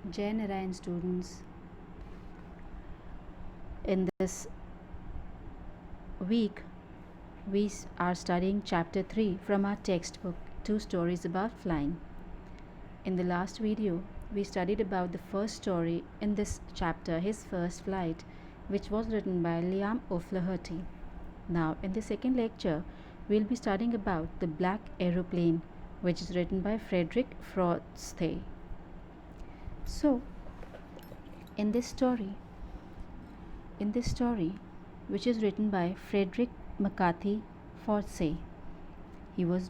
Jai Narayan students, in this week we are studying chapter 3 from our textbook, Two Stories About Flying. In the last video, we studied about the first story in this chapter, His First Flight, which was written by Liam O'Flaherty. Now, in the second lecture, we'll be studying about The Black Aeroplane, which is written by Frederick Frostay. So, in this story, which is written by Frederick McCarthy Fortsey, he is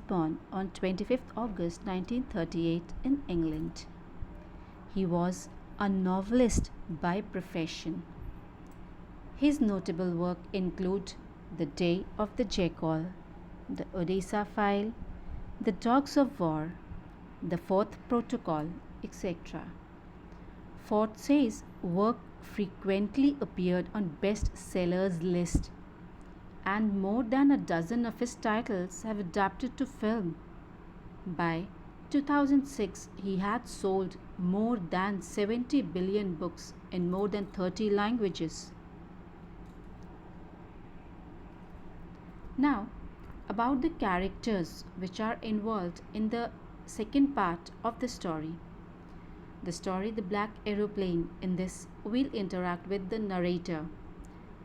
born on 25th August 1938 in England. He was a novelist by profession. His notable work include The Day of the Jackal, The Odessa File, The Dogs of War, The Fourth Protocol, etc. Fortsey's work frequently appeared on bestsellers list, and more than a dozen of his titles have adapted to film. By 2006, he had sold more than 70 billion books in more than 30 languages. Now, about the characters which are involved in the second part of the story. The story The Black Aeroplane. In this, we'll interact with the narrator.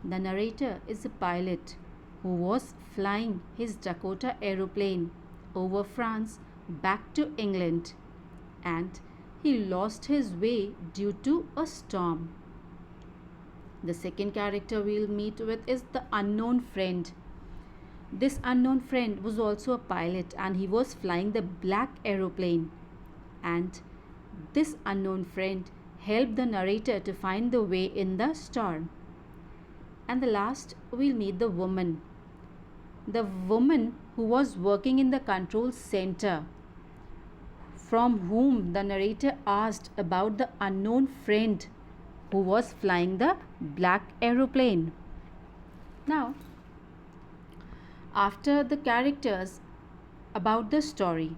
The narrator is a pilot who was flying his Dakota aeroplane over France back to England, and he lost his way due to a storm. The second character we'll meet with is the unknown friend. This unknown friend was also a pilot and he was flying the black aeroplane, and this unknown friend helped the narrator to find the way in the storm. And the last, we'll meet the woman. The woman who was working in the control center, from whom the narrator asked about the unknown friend who was flying the black aeroplane. Now, after the characters about the story.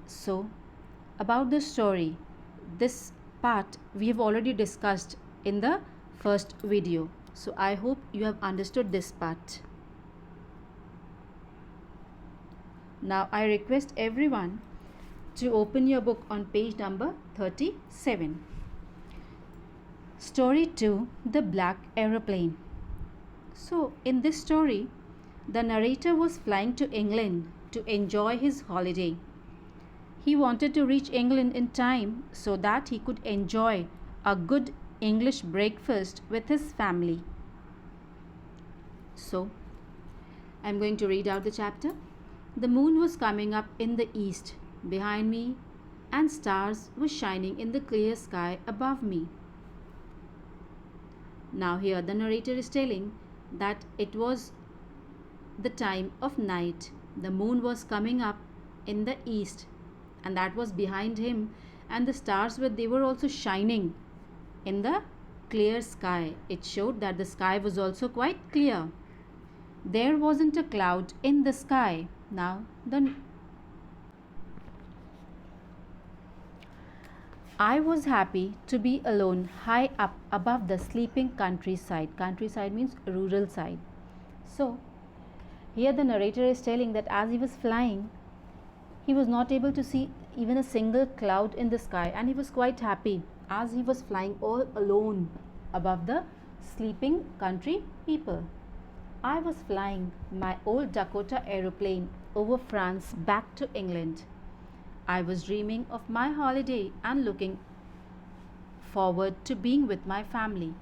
So, about the story, this part we have already discussed in the first video. So, I hope you have understood this part. Now, I request everyone to open your book on page number 37. Story 2, The Black Aeroplane. So, in this story, the narrator was flying to England to enjoy his holiday. He wanted to reach England in time so that he could enjoy a good English breakfast with his family. So, I am going to read out the chapter. The moon was coming up in the east behind me, and stars were shining in the clear sky above me. Now, here the narrator is telling that it was the time of night. The moon was coming up in the east, and that was behind him, and the stars were also shining in the clear sky. It showed that the sky was also quite clear. There wasn't a cloud in the sky. Now, I was happy to be alone high up above the sleeping countryside. Countryside means rural side. So, here the narrator is telling that as he was flying, he was not able to see even a single cloud in the sky, and he was quite happy as he was flying all alone above the sleeping country people. I was flying my old Dakota aeroplane over France back to England. I was dreaming of my holiday and looking forward to being with my family.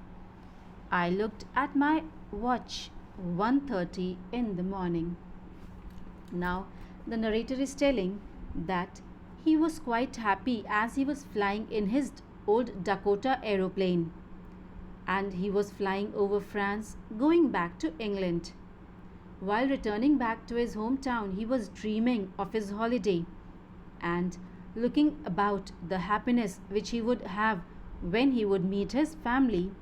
I looked at my watch, 1:30 in the morning. Now, the narrator is telling that he was quite happy as he was flying in his old Dakota aeroplane, and he was flying over France going back to England. While returning back to his hometown, he was dreaming of his holiday and looking about the happiness which he would have when he would meet his family.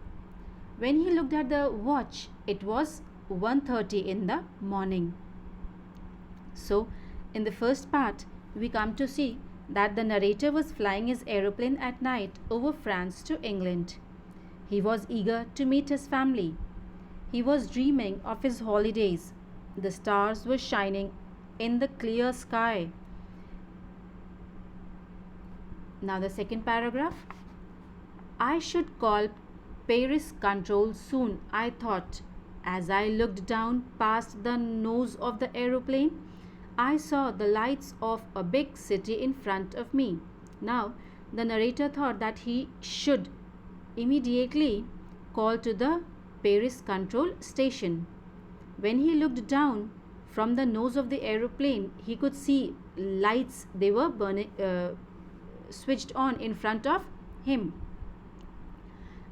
When he looked at the watch, it was 1:30 in the morning. So, In the first part, we come to see that the narrator was flying his aeroplane at night over France to England. He was eager to meet his family. He was dreaming of his holidays. The stars were shining in the clear sky. Now, the second paragraph. I should call Paris control soon, I thought. As I looked down past the nose of the aeroplane, I saw the lights of a big city in front of me. Now, the narrator thought that he should immediately call to the Paris control station. When he looked down from the nose of the aeroplane, he could see lights, they were burning, switched on in front of him.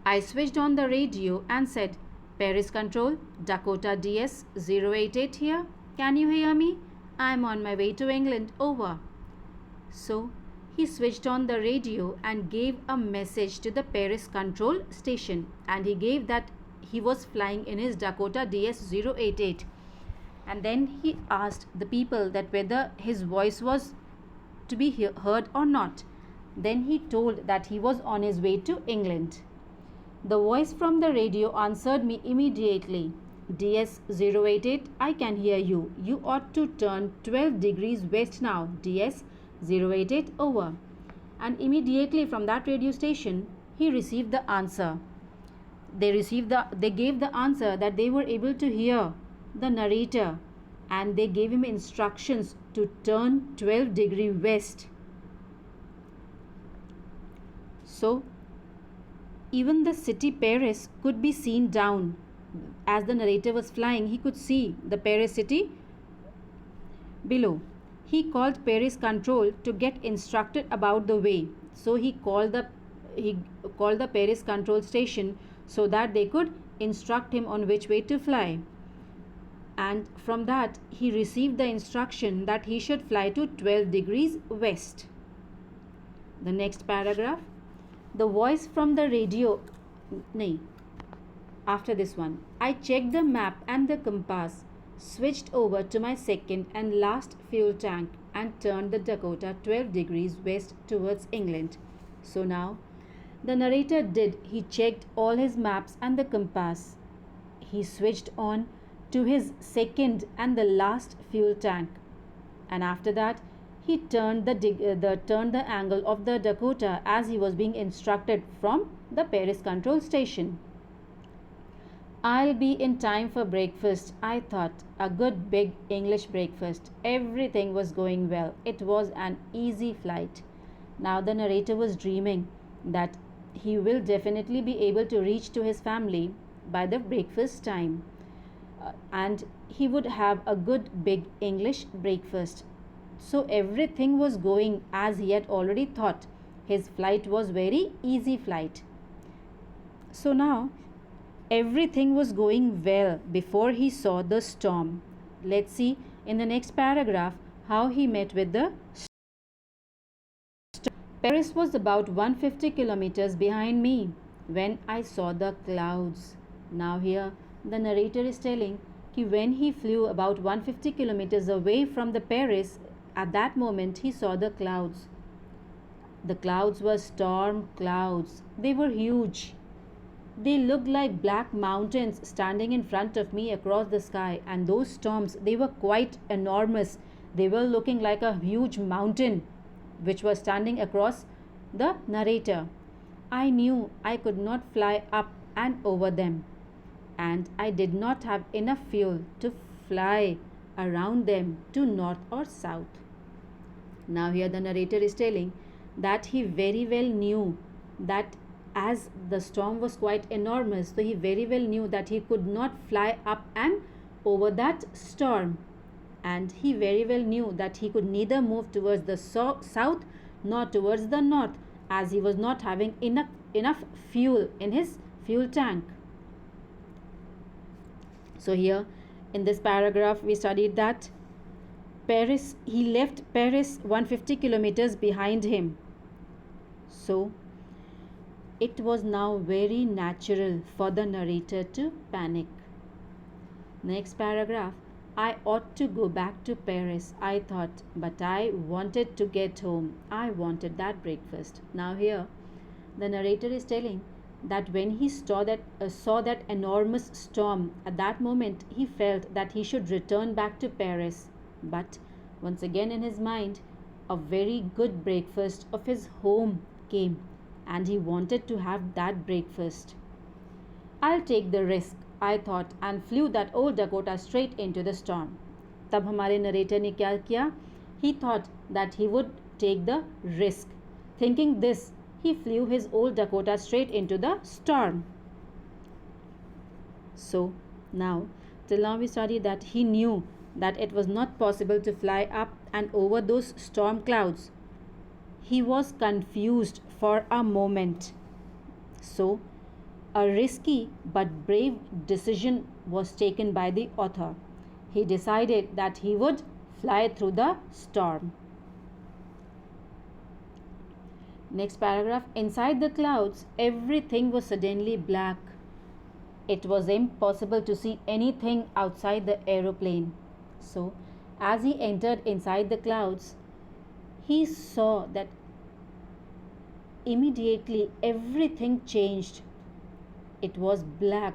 I switched on the radio and said, Paris control, Dakota DS 088 here. Can you hear me? I am on my way to England. Over. So he switched on the radio and gave a message to the Paris control station, and he gave that he was flying in his Dakota DS 088. And then he asked the people that whether his voice was to be heard or not. Then he told that he was on his way to England. The voice from the radio answered me immediately. DS 088, I can hear you. You ought to turn 12 degrees west now. DS 088, over. And immediately from that radio station, he received the answer. They gave the answer that they were able to hear the narrator, and they gave him instructions to turn 12 degree west. So even the city Paris could be seen down. As the narrator was flying, he could see the Paris city below. He called Paris control to get instructed about the way. So he called the Paris control station so that they could instruct him on which way to fly. And from that, he received the instruction that he should fly to 12 degrees west. The next paragraph. The voice from the radio. After this one, I checked the map and the compass, switched over to my second and last fuel tank, and turned the Dakota 12 degrees west towards England. So now, the narrator he checked all his maps and the compass. He switched on to his second and the last fuel tank, and after that, he turned the angle of the Dakota as he was being instructed from the Paris control station. I'll be in time for breakfast, I thought. A good big English breakfast. Everything was going well. It was an easy flight. Now the narrator was dreaming that he will definitely be able to reach to his family by the breakfast time. And he would have a good big English breakfast. So everything was going as he had already thought. His flight was very easy flight. So now everything was going well before he saw the storm. Let's see in the next paragraph how he met with the storm. Paris was about 150 kilometers behind me when I saw the clouds. Now here the narrator is telling that when he flew about 150 kilometers away from the Paris, at that moment he saw the clouds. The clouds were storm clouds. They were huge. They looked like black mountains standing in front of me across the sky, and those storms, they were quite enormous. They were looking like a huge mountain which was standing across the narrator. I knew I could not fly up and over them, and I did not have enough fuel to fly around them to north or south. Now here the narrator is telling that he very well knew that as the storm was quite enormous, so he very well knew that he could not fly up and over that storm, and he very well knew that he could neither move towards the south nor towards the north, as he was not having enough fuel in his fuel tank. So here in this paragraph we studied that he left Paris 150 kilometers behind him. So it was now very natural for the narrator to panic. Next paragraph. I ought to go back to Paris, I thought, but I wanted to get home. I wanted that breakfast. Now, here, the narrator is telling that when he saw that enormous storm, at that moment he felt that he should return back to Paris. But once again in his mind, a very good breakfast of his home came, and he wanted to have that breakfast. I'll take the risk, I thought, and flew that old Dakota straight into the storm. तब हमारे narrator ने क्या किया? He thought that he would take the risk. Thinking this, he flew his old Dakota straight into the storm. So, now, till now we studied that he knew that it was not possible to fly up and over those storm clouds. He was confused for a moment. So, a risky but brave decision was taken by the author. He decided that he would fly through the storm. Next paragraph. Inside the clouds, everything was suddenly black. It was impossible to see anything outside the aeroplane. So, as he entered inside the clouds, he saw that immediately everything changed. It was black,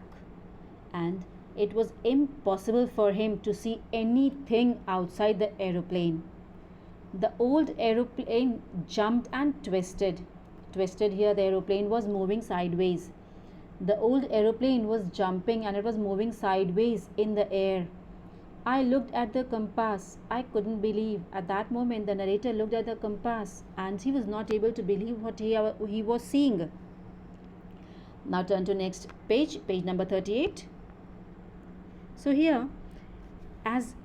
and it was impossible for him to see anything outside the aeroplane. The old aeroplane jumped and twisted. Twisted here, the aeroplane was moving sideways. The old aeroplane was jumping and it was moving sideways in the air. I looked at the compass. I couldn't believe. At that moment, the narrator looked at the compass and he was not able to believe what he was seeing. Now turn to next page, page number 38. So here, as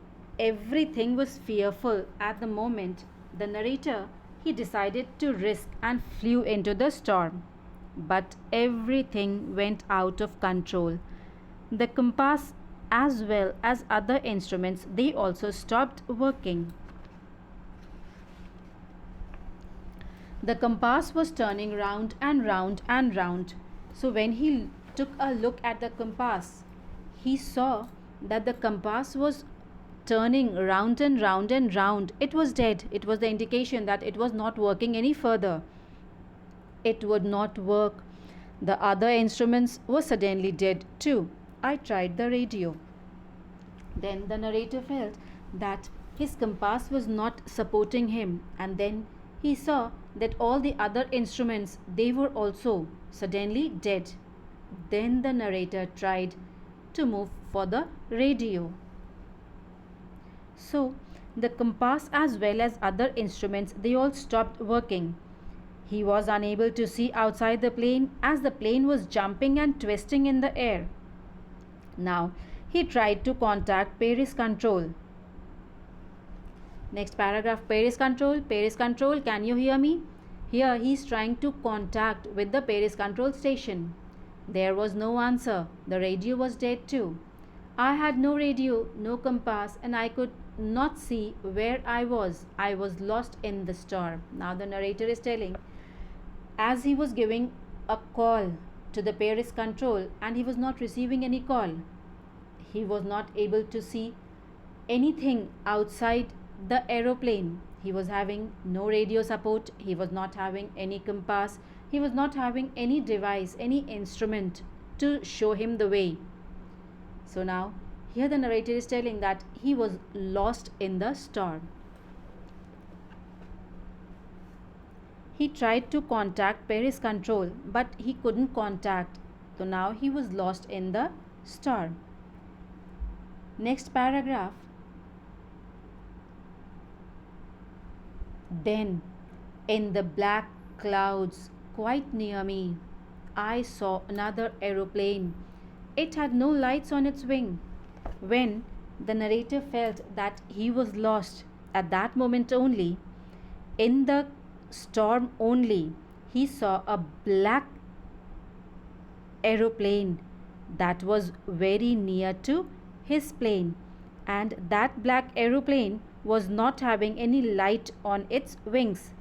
everything was fearful at the moment, the narrator, he decided to risk and flew into the storm. But everything went out of control. The compass as well as other instruments, they also stopped working. The compass was turning round and round and round. So when he took a look at the compass, he saw that the compass was turning round and round and round. It was dead. It was the indication that it was not working any further. It would not work. The other instruments were suddenly dead too. I tried the radio. Then the narrator felt that his compass was not supporting him, and then he saw that all the other instruments, they were also suddenly dead. Then the narrator tried to move for the radio. So the compass as well as other instruments, they all stopped working. He was unable to see outside the plane as the plane was jumping and twisting in the air. Now he tried to contact Paris Control. Next paragraph, Paris Control. Paris Control, can you hear me? Here he is trying to contact with the Paris Control station. There was no answer. The radio was dead too. I had no radio, no compass, and I could not see where I was. I was lost in the storm. Now the narrator is telling, as he was giving a call to the Paris Control and he was not receiving any call. He was not able to see anything outside the aeroplane. He was having no radio support. He was not having any compass. He was not having any device, any instrument to show him the way. So now, here the narrator is telling that he was lost in the storm. He tried to contact Paris Control, but he couldn't contact. So now he was lost in the storm. Next paragraph. Then, in the black clouds quite near me, I saw another aeroplane. It had no lights on its wing. When the narrator felt that he was lost at that moment only, in the storm only, he saw a black aeroplane that was very near to his plane, and that black aeroplane was not having any light on its wings.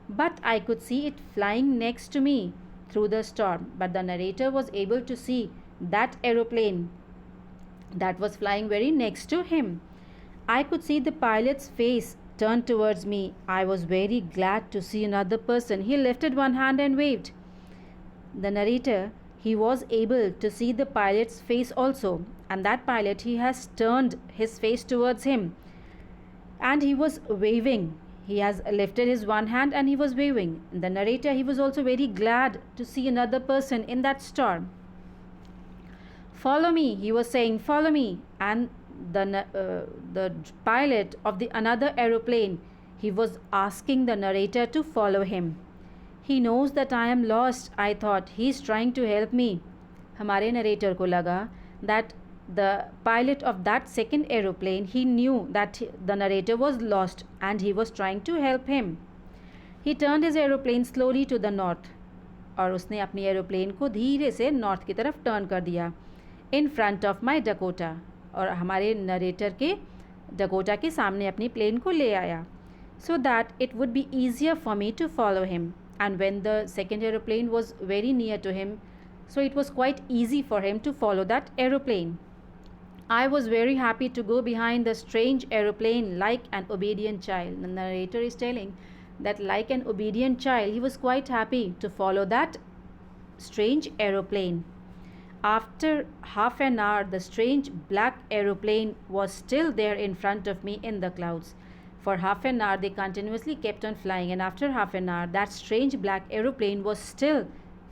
But I could see it flying next to me through the storm. But the narrator was able to see that aeroplane that was flying very next to him. I could see the pilot's face turned towards me. I was very glad to see another person. He lifted one hand and waved. The narrator, he was able to see the pilot's face also, and that pilot, he has turned his face towards him and he was waving. He has lifted his one hand and he was waving. The narrator, he was also very glad to see another person in that storm. Follow me, he was saying, follow me. And the pilot of the another aeroplane, he was asking the narrator to follow him. He knows that I am lost, I thought. He is trying to help me. हमारे narrator को लगा that the pilot of that second aeroplane, he knew that the narrator was lost and he was trying to help him. He turned his aeroplane slowly to the north. और उसने अपनी aeroplane को धीरे से north की तरफ turn कर दिया. In front of my Dakota. और हमारे नरेटर के डकोटा के सामने अपनी प्लेन को ले आया. So that it would be easier for me to follow him. And when the second aeroplane was very near to him, so it was quite easy for him to follow that aeroplane. I was very happy to go behind the strange aeroplane like an obedient child. The narrator is telling that like an obedient child, he was quite happy to follow that strange aeroplane. After half an hour, the strange black aeroplane was still there in front of me in the clouds. For half an hour, they continuously kept on flying, and after half an hour, that strange black aeroplane was still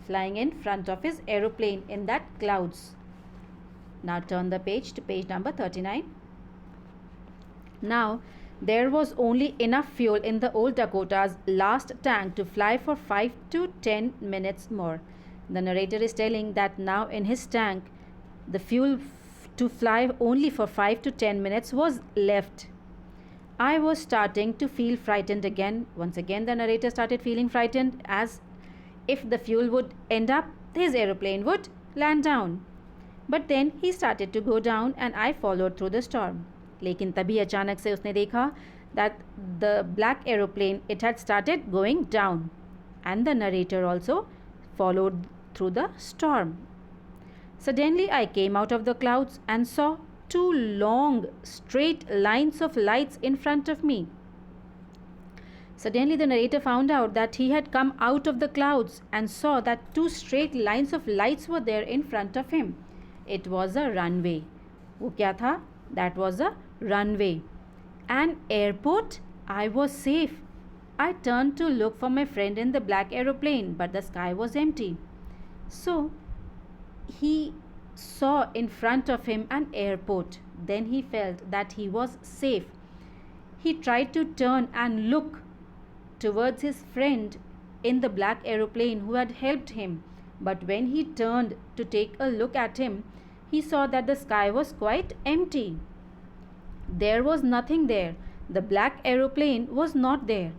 flying in front of his aeroplane in that clouds. Now turn the page to page number 39. Now, there was only enough fuel in the old Dakota's last tank to fly for 5 to 10 minutes more. The narrator is telling that now in his tank, the fuel to fly only for 5 to 10 minutes was left. I was starting to feel frightened again. Once again, the narrator started feeling frightened, as if the fuel would end up, his aeroplane would land down. But then he started to go down and I followed through the storm. लेकिन तभी अचानक से उसने देखा that the black aeroplane, it had started going down, and the narrator also followed through the storm. Suddenly I came out of the clouds and saw two long straight lines of lights in front of me. Suddenly the narrator found out that he had come out of the clouds and saw that two straight lines of lights were there in front of him. It was a runway. वो क्या था? That was a runway. An airport? I was safe. I turned to look for my friend in the black aeroplane, but the sky was empty. So he saw in front of him an airport. Then he felt that he was safe. He tried to turn and look towards his friend in the black aeroplane who had helped him. But when he turned to take a look at him, he saw that the sky was quite empty. There was nothing there. The black aeroplane was not there.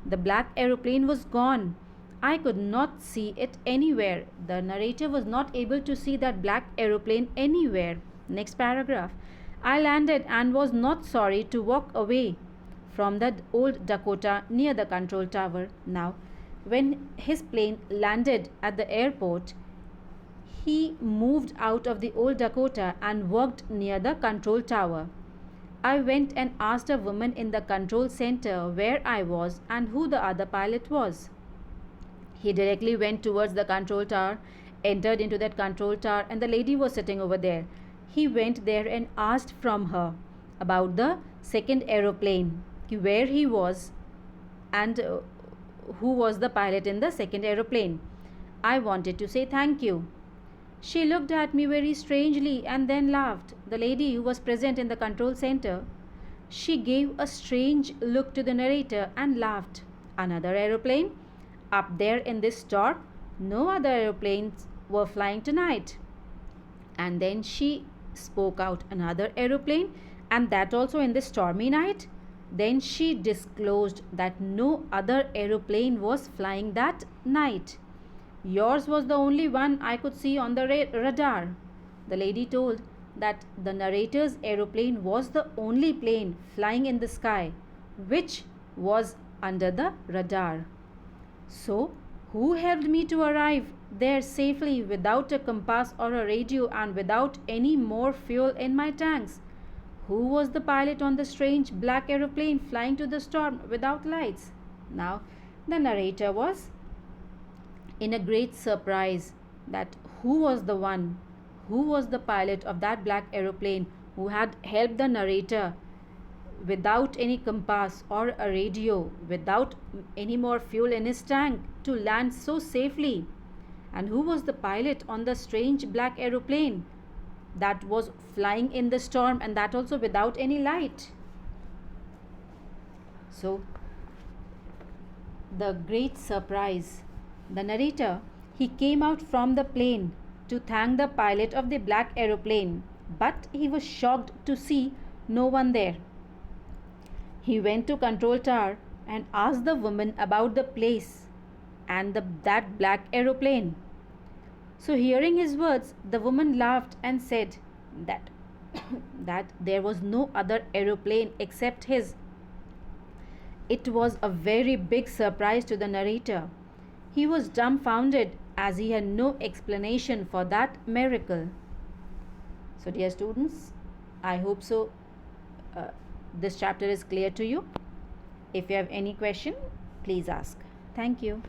The black aeroplane was gone. I could not see it anywhere. The narrator was not able to see that black aeroplane anywhere. Next paragraph. I landed and was not sorry to walk away from the old Dakota near the control tower. Now, when his plane landed at the airport, he moved out of the old Dakota and walked near the control tower. I went and asked a woman in the control center where I was and who the other pilot was. He directly went towards the control tower, entered into that control tower, and the lady was sitting over there. He went there and asked from her about the second aeroplane, where he was and who was the pilot in the second aeroplane. I wanted to say thank you. She looked at me very strangely and then laughed. The lady who was present in the control center, she gave a strange look to the narrator and laughed. Another aeroplane? Up there in this storm, no other aeroplanes were flying tonight. And then she spoke out, another aeroplane, and that also in this stormy night. Then she disclosed that no other aeroplane was flying that night. Yours was the only one I could see on the radar. The lady told that the narrator's aeroplane was the only plane flying in the sky, which was under the radar. So, who helped me to arrive there safely without a compass or a radio and without any more fuel in my tanks? who was the pilot on the strange black aeroplane flying to the storm without lights? Now, the narrator was in a great surprise that who was the pilot of that black aeroplane who had helped the narrator without any compass or a radio, without any more fuel in his tank, to land so safely. And who was the pilot on the strange black aeroplane that was flying in the storm, and that also without any light? So, the great surprise. The narrator, he came out from the plane to thank the pilot of the black aeroplane, but he was shocked to see no one there. He went to control tower and asked the woman about the place and that black aeroplane. So hearing his words, the woman laughed and said that that there was no other aeroplane except his. It was a very big surprise to the narrator. He was dumbfounded as he had no explanation for that miracle. So, dear students, I hope so. This chapter is clear to you. If you have any question, please ask. Thank you.